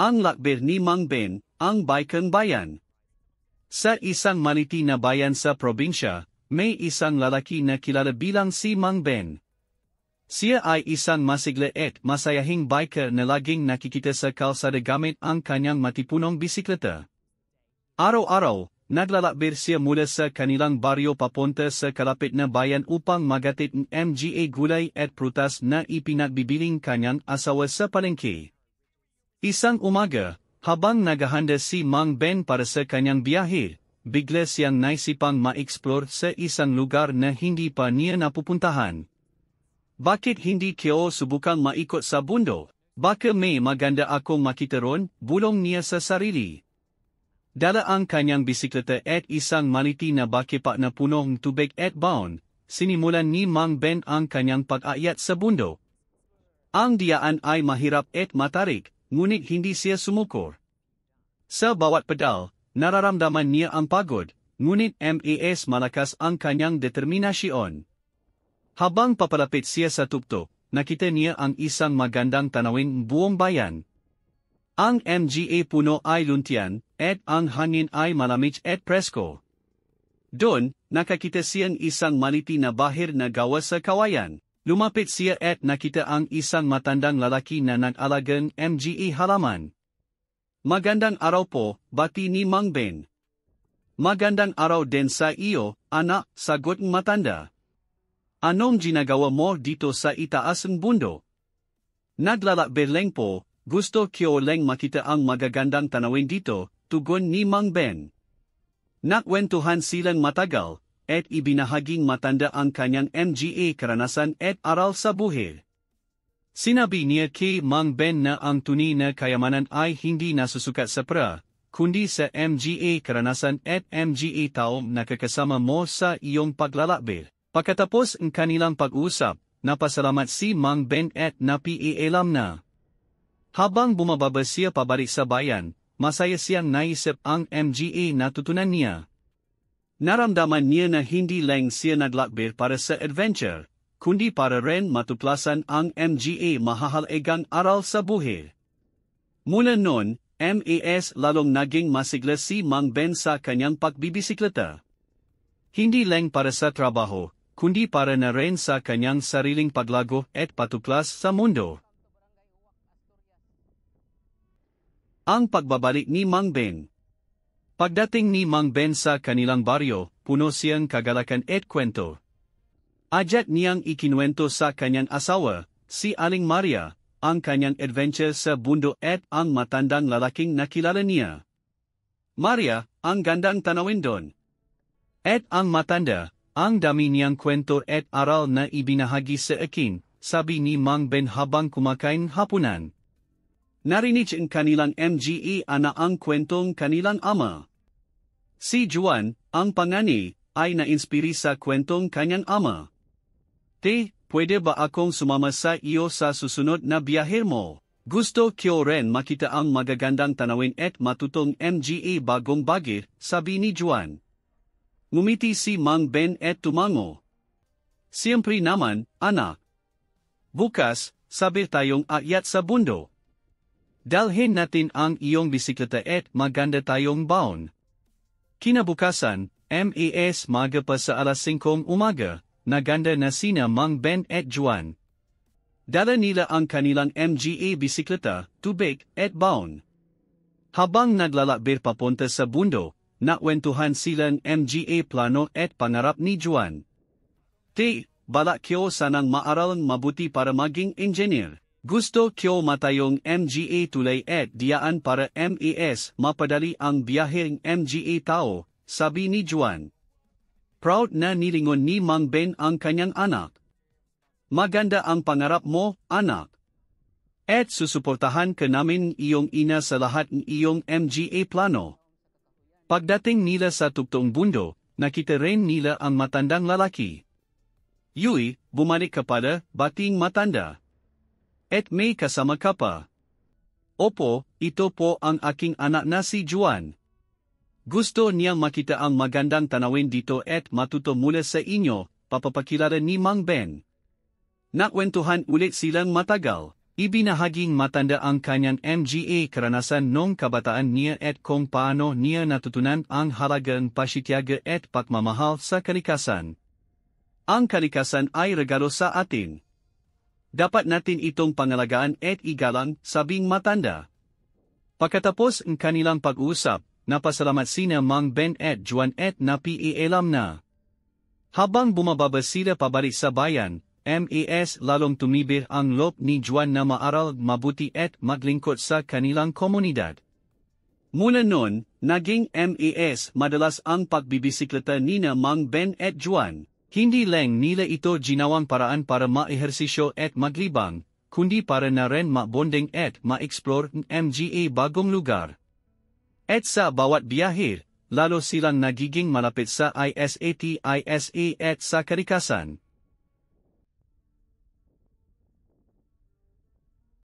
Ang lakbir ni Mang Ben, ang Baikeng Bayan. Sa isang maliti na bayan sa probinsya, may isang lalaki na kilala bilang si Mang Ben. Siya ay isang masigla at masayahing biker na laging nakikita sa kalsada gamit ang kanyang matipunong bisikleta. Araw-araw, naglalakbir siya mula sa kanilang baryo papunta sa kalapit na bayan upang magatid ng mga gulay at prutas na ipinagbibiling kanyang asawa sa palengke. Isang umaga, habang naghahanda si Mang Ben para sa kanyang biyahe, bigla siyang naisipang ma-explore sa isang lugar na hindi pa niya napupuntahan. Bakit hindi ko subukang maikot sa bundok? Baka may maganda akong makita ron, bulong niya sa sarili. Dala ang kanyang bisikleta at isang maliti na backpack na punong tubig at baon, sinimulan ni Mang Ben ang kanyang pag-akyat sa bundok. Ang diyaan ay mahirap at matarik, ngunit hindi siya sumukor. Sa bawat pedal, nararamdaman niya ang pagod, ngunit mas malakas ang kanyang determinasyon. Habang papalapit siya sa tuktok, nakita niya ang isang magandang tanawin buong bayan. Ang mga puno ay luntian, at ang hangin ay malamig at presko. Doon, nakakita siyang isang maliti na bahir na gawa sa kawayan. Lumapit siya at nakita ang isang matandang lalaki na nag-alagang mga halaman. Magandang araw po, bati ni Mang Ben. Magandang araw din sa iyo, anak, sagot ng matanda. Anong ginagawa mo dito sa itaas ng bundok? Naglalakbir lang po, gusto ko lang makita ang magagandang tanawin dito, tugon ni Mang Ben. Nakwentuhan silang matagal, at ibinahaging matanda ang kanyang mga karanasan at aral sa buhay. Sinabi niya kay Mang Ben na ang tunay na kayamanan ay hindi nasusukat sa pera, kundi sa mga karanasan at mga taong nakakasama mo sa iyong paglalakbir. Pagkatapos ng kanilang pag-usap, napasalamat si Mang Ben at napiialam na. Habang bumababa siya pabalik sa bayan, masaya siyang naisip ang mga natutunan niya. Naramdaman niya na hindi lang siya naglakbir para sa adventure, kundi para rin matuklasan ang mga mahahalagang aral sa buhay. Mula noon, mas lalong naging masigla si Mang Ben sa kanyang pagbibisikleta. Hindi lang para sa trabaho, kundi para na rin sa kanyang sariling paglago at patuklas sa mundo. Ang pagbabalik ni Mang Ben. Pagdating ni Mang Ben sa kanilang baryo, puno siyang kagalakan at kwento. Ajat niyang ikinuwento sa kanyang asawa, si Aling Maria, ang kanyang adventure sa bundok at ang matandang lalaking nakilala niya. Maria, ang gandang tanawin doon. At ang matanda, ang dami niyang kwento at aral na ibinahagi sa akin, sabi ni Mang Ben habang kumakain hapunan. Narinig ang kanilang mga na ang kwentong kanilang ama. Si Juan, ang panganay, ay na-inspiri sa kwentong kanyang ama. Pwede ba akong sumama sa iyo sa susunod na biyahe mo? Gusto ko rin makita ang magagandang tanawin at matutong mga bagong bagay, sabi ni Juan. Ngumiti si Mang Ben at tumango. Siyempre naman, anak. Bukas, sabi tayong akyat sa bundok. Dalhin natin ang iyong bisikleta at maganda tayong baon. Kinabukasan, mas maga pa sa alas 5 umaga, naganda na sina Mang Ben at Juan. Dala nila ang kanilang mga bisikleta, tubig at baon. Habang naglalakbir papunta sa bundok, nakwentuhan silang mga plano at pangarap ni Juan. Balak ko sanang maaral mabuti para maging engineer. Gusto ko matayong mga tulay at diyaan para mas mapadali ang biyaheng mga tao, sabi ni Juan. Proud na nilingon ni Mang Ben ang kanyang anak. Maganda ang pangarap mo, anak. At susuportahan ka namin iyong ina sa lahat ng iyong mga plano. Pagdating nila sa tuktong bundok, nakita rin nila ang matandang lalaki. Yui, bumalik ka pala, bating matanda. At may kasama ka pa. Opo, ito po ang aking anak na si Juan. Gusto niyang makita ang magandang tanawin dito at matuto mula sa inyo, papapakilala ni Mang Ben. Nakwentuhan ulit silang matagal. ibinahaging matanda ang kanyang MGA karanasan noong kabataan niya at kung paano niya natutunan ang halagang pasitiyaga at pagmamahal sa kalikasan. Ang kalikasan ay regalo sa atin. Dapat natin itong pangalagaan at igalang, sabing matanda. Pagkatapos ng kanilang pag-uusap, napasalamat sina Mang Ben at Juan at napiialam na. Habang bumababa sila pabalik sa bayan, MAS lalong tumibir ang loob ni Juan na maaral mabuti at maglingkod sa kanilang komunidad. Mula noon, naging MAS madalas ang pagbibisikleta nina Mang Ben at Juan. Hindi lang nila ito ginawang paraan para ma-ehersisyo at maglibang, kundi para na rin ma-bonding at ma-explore ng MGA bagong lugar. At sa bawat biyahe, lalo silang nagiging malapit sa ISAT-ISA at sa kalikasan.